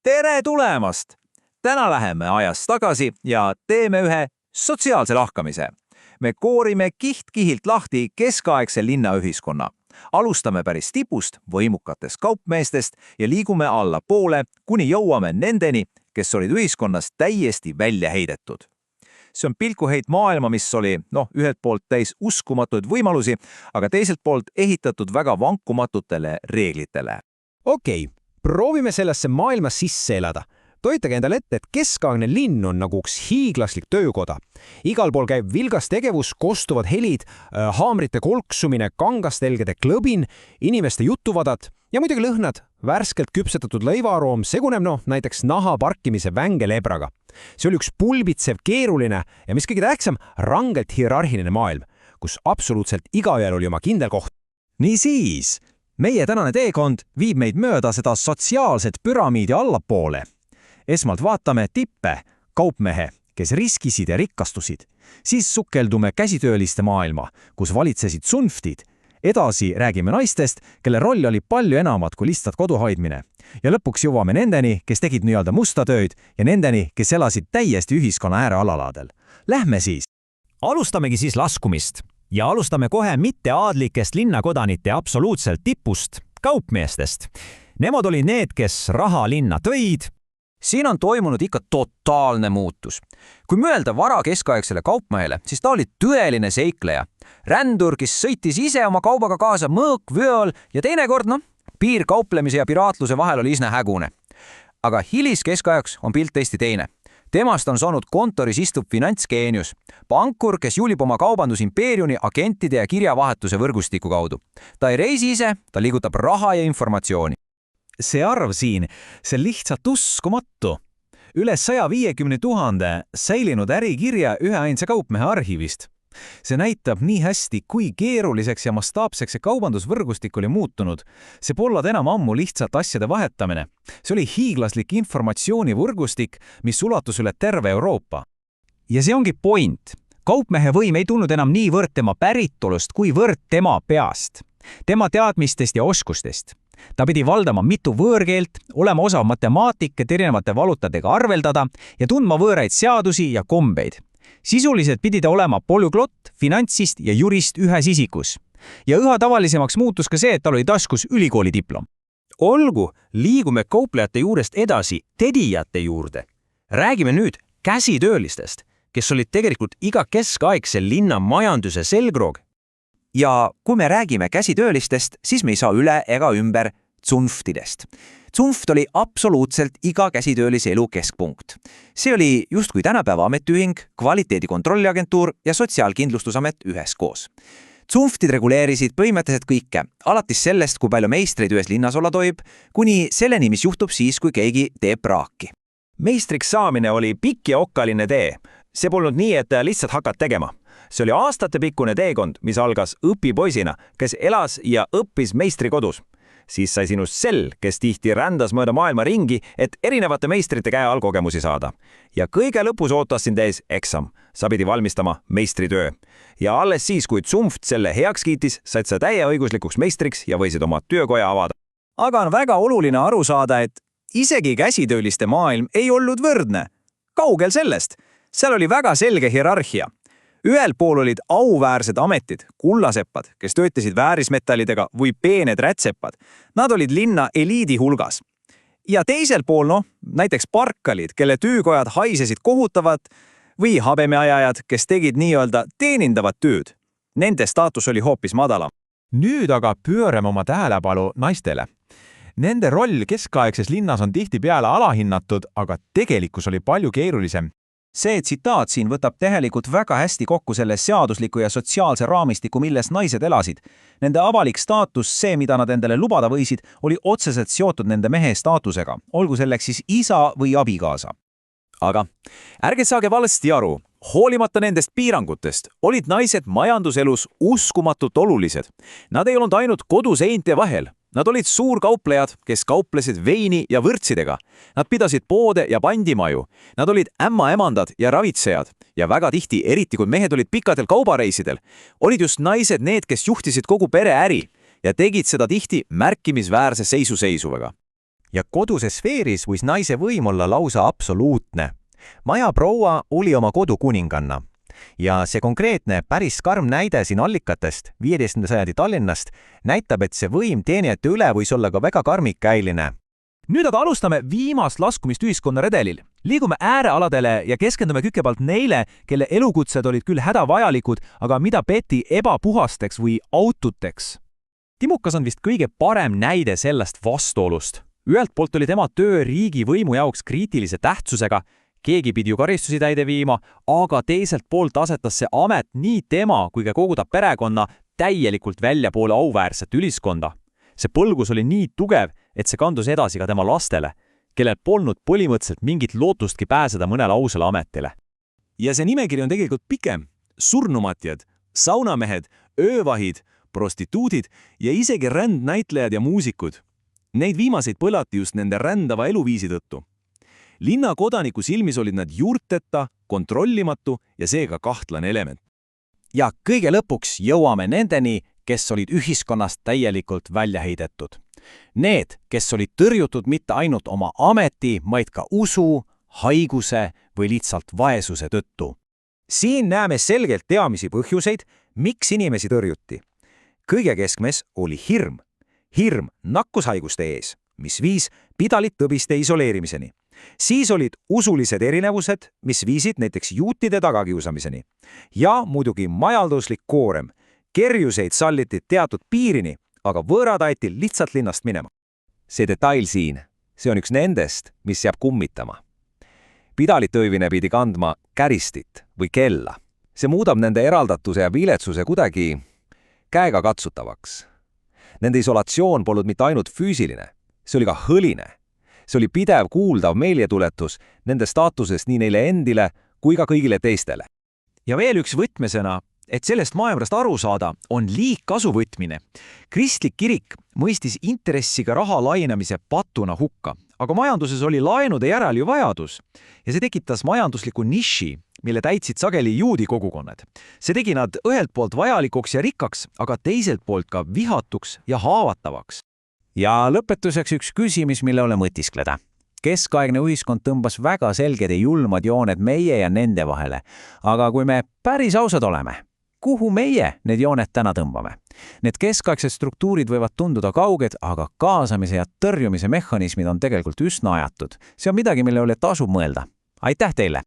Tere tulemast! Täna läheme ajas tagasi ja teeme ühe sotsiaalse lahkamise. Me koorime kiht-kihilt lahti keskaegse linnaühiskonna. Alustame päris tipust, võimukatest kaupmeestest ja liigume allapoole, kuni jõuame nendeni, kes olid ühiskonnas täiesti välja heidetud. See on pilkuheit maailma, mis oli ühelt poolt täis uskumatuid võimalusi, aga teiselt poolt ehitatud väga vankumatutele reeglitele. Okei, proovime sellesse maailma sisse elada. Toitage endale ette, et keskaegne linn on nagu üks hiiglaslik töökoda. Igal pool käib vilgas tegevus, kostuvad helid, haamrite kolksumine, kangastelgede klõbin, inimeste jutuvadad ja muidugi lõhnad. Värskelt küpsetatud lõivaroom seguneb näiteks naha parkimise vängelebraga. See oli üks pulbitsev, keeruline ja mis kõige tähtsam, rangelt hierarhiline maailm, kus absoluutselt igaühel oli oma kindel koht. Niisiis, meie tänane teekond viib meid mööda seda sotsiaalset püramiidi allapoole. Esmalt vaatame tippe, kaupmehe, kes riskisid ja rikastusid. Siis sukeldume käsitööliste maailma, kus valitsesid tsunftid. Edasi räägime naistest, kelle roll oli palju enamat kui lihtsalt koduhoidmine. Ja lõpuks jõuame nendeni, kes tegid nii-öelda musta tööd ja nendeni, kes elasid täiesti ühiskonna äärealaladel. Lähme siis! Alustamegi siis laskumist ja alustame kohe mitteaadlikest linnakodanite absoluutselt tipust, kaupmeestest. Nemad olid need, kes raha linna tõid. Siin on toimunud ikka totaalne muutus. Kui mõelda vara keskaegsele kaupmehele, siis ta oli tõeline seikleja. Rändur, kes sõitis ise oma kaubaga kaasa mõõk, vööl ja teinekord, piir kauplemise ja piraatluse vahel oli isne hägune. Aga hilis keskajaks on pilt tõesti teine. Temast on saanud kontoris istuv finantsgeenius. Pankur, kes julib oma kaubandusimpeeriumi agentide ja kirjavahetuse võrgustiku kaudu. Ta ei reisi ise, ta liigutab raha ja informatsiooni. See arv siin, see lihtsalt uskumatu. Üle 150 000 säilinud ärikirja üheainsa kaupmehe arhiivist. See näitab nii hästi, kui keeruliseks ja mastaapseks see kaubandusvõrgustik oli muutunud. See pollad enam ammu lihtsalt asjade vahetamine. See oli hiiglaslik informatsioonivõrgustik, mis ulatus üle terve Euroopa. Ja see ongi point. Kaupmehe võim ei tulnud enam niivõrd tema päritolust, kuivõrd tema peast. Tema teadmistest ja oskustest. Ta pidi valdama mitu võõrkeelt, olema osav matemaatik, et erinevate valutadega arveldada ja tundma võõraid seadusi ja kombeid. Sisuliselt pidi ta olema polüglott, finantsist ja jurist ühes isikus. Ja üha tavalisemaks muutus ka see, et tal oli taskus ülikooli diplom. Olgu, liigume kauplejate juurest edasi tedijate juurde. Räägime nüüd käsitöölistest, kes olid tegelikult iga keskaegse linna majanduse selgroog. Ja kui me räägime käsitöölistest, siis me ei saa üle ega ümber tsunftidest. Tsunft oli absoluutselt iga käsitöölise elu keskpunkt. See oli justkui tänapäeva ametiühing, kvaliteedikontrolliagentuur ja sotsiaalkindlustusamet üheskoos. Tsunftid reguleerisid põhimõtteliselt kõike, alatis sellest, kui palju meistreid ühes linnas olla tohib, kuni selleni, mis juhtub siis, kui keegi teeb praaki. Meistriks saamine oli pikk ja okkaline tee. See polnud nii, et lihtsalt hakkad tegema. See oli aastatepikkune teekond, mis algas õpipoisina, kes elas ja õppis meistri kodus. Siis sai sinust sell, kes tihti rändas mööda maailma ringi, et erinevate meistrite käe all kogemusi saada. Ja kõige lõpus ootas sind ees eksam. Sa pidi valmistama meistritöö. Ja alles siis, kui tsunft selle heaks kiitis, said sa täieõiguslikuks meistriks ja võisid oma töökoja avada. Aga on väga oluline aru saada, et isegi käsitööliste maailm ei olnud võrdne. Kaugel sellest. Seal oli väga selge hierarhia. Ühel pool olid auväärsed ametid, kullaseppad, kes töötasid väärismetallidega või peened rätsepad. Nad olid linna eliidi hulgas. Ja teisel pool, näiteks parkalid, kelle töökojad haisesid kohutavat või habemeajajad, kes tegid nii-öelda teenindavat tööd. Nende staatus oli hoopis madalam. Nüüd aga pöörame oma tähelepanu naistele. Nende roll keskaegses linnas on tihtipeale alahinnatud, aga tegelikkus oli palju keerulisem. See tsitaat siin võtab tegelikult väga hästi kokku selle seadusliku ja sotsiaalse raamistiku, milles naised elasid. Nende avalik staatus, see, mida nad endale lubada võisid, oli otseselt seotud nende mehe staatusega, olgu selleks siis isa või abikaasa. Aga ärge saage valesti aru, hoolimata nendest piirangutest olid naised majanduselus uskumatult olulised. Nad ei olnud ainult koduseinte vahel. Nad olid suurkauplejad, kes kauplesid veini ja võrtsidega. Nad pidasid poode ja pandimaju. Nad olid ämmaemandad ja ravitsejad. Ja väga tihti, eriti kui mehed olid pikadel kaubareisidel, olid just naised need, kes juhtisid kogu pere äri ja tegid seda tihti märkimisväärse seisuseisuvaga. ja koduses sfeeris võis naise võim olla lausa absoluutne. Majaproua oli oma kodu kuninganna. Ja see konkreetne päris karm näide siin allikatest 15. sajandi Tallinnast näitab, et see võim teenijate üle võis olla ka väga karmikäiline. Nüüd aga alustame viimast laskumist ühiskonna redelil. Liigume äärealadele ja keskendume kõigepealt neile, kelle elukutsed olid küll hädavajalikud, aga mida peeti ebapuhasteks või aututeks. Timukas on vist kõige parem näide sellest vastuolust. Ühelt poolt oli tema töö riigi võimu jaoks kriitilise tähtsusega, keegi pidi ju karistusi täide viima, aga teiselt poolt asetas see amet nii tema kui ka kogu ta perekonna täielikult väljapoole auväärset üliskonda. See põlgus oli nii tugev, et see kandus edasi ka tema lastele, kellel polnud põhimõtteliselt mingit lootustki pääseda mõnele ausale ametile. Ja see nimekiri on tegelikult pikem. Surnumatjad, saunamehed, öövahid, prostituudid ja isegi rändnäitlejad ja muusikud. Neid viimaseid põlati just nende rändava eluviisi tõttu. Linna kodaniku silmis olid nad juurteta, kontrollimatu ja seega kahtlane element. Ja kõige lõpuks jõuame nendeni, kes olid ühiskonnast täielikult välja heidetud. Need, kes olid tõrjutud mitte ainult oma ameti, vaid ka usu, haiguse või lihtsalt vaesuse tõttu. Siin näeme selgelt teamisi põhjuseid, miks inimesi tõrjuti. Kõige keskmes oli hirm. Hirm nakkushaiguste ees, mis viis pidalittõbiste isoleerimiseni. Siis olid usulised erinevused, mis viisid näiteks juutide tagakiusamiseni. Ja muidugi majanduslik koorem. Kerjuseid salliti teatud piirini, aga võõrad aeti lihtsalt linnast minema. See detail siin, see on üks nendest, mis jääb kummitama. Pidalitõivine pidi kandma käristit või kella. See muudab nende eraldatuse ja viletsuse kuidagi käega katsutavaks. Nende isolatsioon polnud mitte ainult füüsiline, see oli ka hõline. See oli pidev kuuldav meelietuletus nende staatusest nii neile endile kui ka kõigile teistele. Ja veel üks võtmesõna, et sellest maailmast aru saada, on liigkasu võtmine. Kristlik kirik mõistis intressiga raha laenamise patuna hukka, aga majanduses oli laenude järel ju vajadus. Ja see tekitas majandusliku niši, mille täitsid sageli juudi kogukonnad. See tegi nad ühelt poolt vajalikuks ja rikkaks, aga teiselt poolt ka vihatuks ja haavatavaks. Ja lõpetuseks üks küsimus, mille ole mõtiskleda. Keskaegne ühiskond tõmbas väga selged ja julmad jooned meie ja nende vahele. Aga kui me päris ausad oleme, kuhu meie need jooned täna tõmbame? Need keskaegsed struktuurid võivad tunduda kauged, aga kaasamise ja tõrjumise mehhanismid on tegelikult üsna ajatud. See on midagi, mille üle tasub mõelda. Aitäh teile!